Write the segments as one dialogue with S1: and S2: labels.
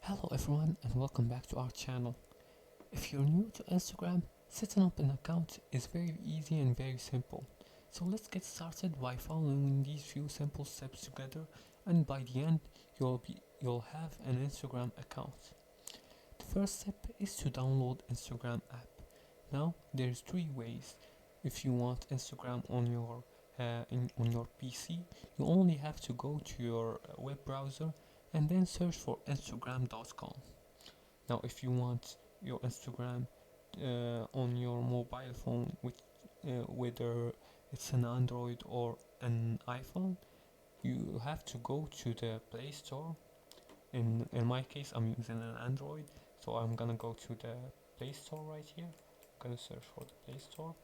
S1: Hello everyone and welcome back to our channel. If you're new to Instagram, setting up an account is very easy and very simple. So let's get started by following these few simple steps together, and by the end you'll have an Instagram account. The first step is to download Instagram app. Now there's three ways. If you want Instagram on your PC, you only have to go to your web browser and then search for Instagram.com. Now, if you want your Instagram on your mobile phone, whether it's an Android or an iPhone, you have to go to the Play Store. In my case, I'm using an Android, so I'm gonna go to the Play Store right here. I'm gonna search for the Play Store.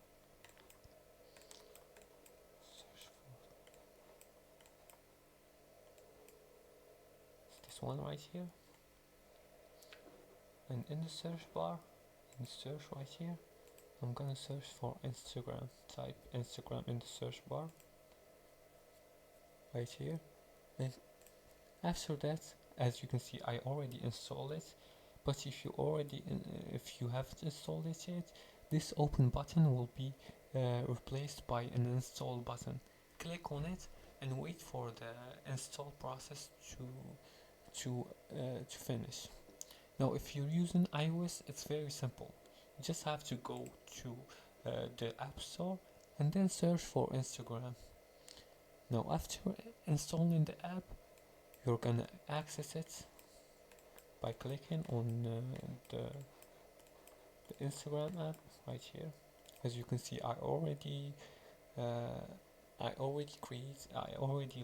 S1: Search for this one right here, and in the search bar, in search right here, I'm gonna search for Instagram. Type Instagram in the search bar right here, and after that, as you can see, I already installed it. But if you haven't installed it yet, this open button will be replaced by an install button. Click on it and wait for the install process to finish. Now, if you're using iOS, it's very simple. You just have to go to the App Store and then search for Instagram. Now, after installing the app, you're gonna access it by clicking on the Instagram app right here. As you can see, I already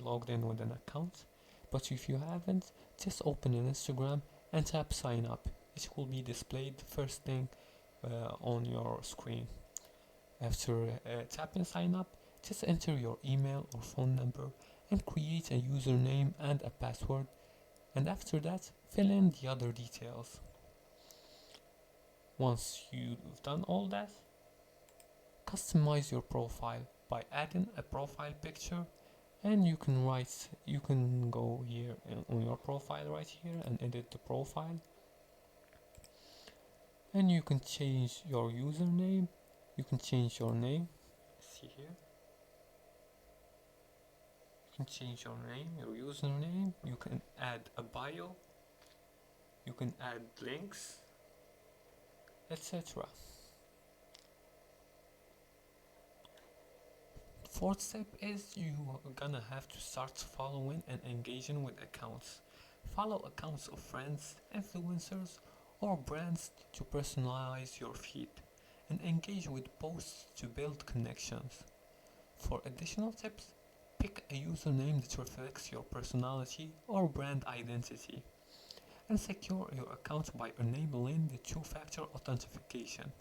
S1: logged in with an account. But if you haven't, just open an Instagram and tap sign up. It will be displayed first thing on your screen. After tapping sign up, just enter your email or phone number and create a username and a password, and after that fill in the other details. Once you've done all that, customize your profile by adding a profile picture, and you can go here on your profile right here and edit the profile, and you can change your username, you can change your name. See here, you can change your name, your username, you can add a bio, you can add links, etc. Fourth step is you're gonna have to start following and engaging with accounts. Follow accounts of friends, influencers, or brands to personalize your feed, and engage with posts to build connections. For additional tips, pick a username that reflects your personality or brand identity, and secure your account by enabling the two-factor authentication.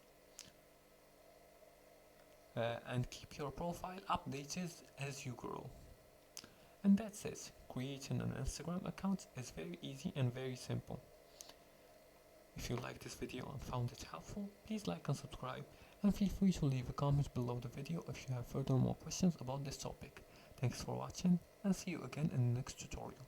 S1: And keep your profile updated as you grow. And that's it. Creating an Instagram account is very easy and very simple. If you liked this video and found it helpful, please like and subscribe, and feel free to leave a comment below the video if you have further more questions about this topic. Thanks for watching, and see you again in the next tutorial.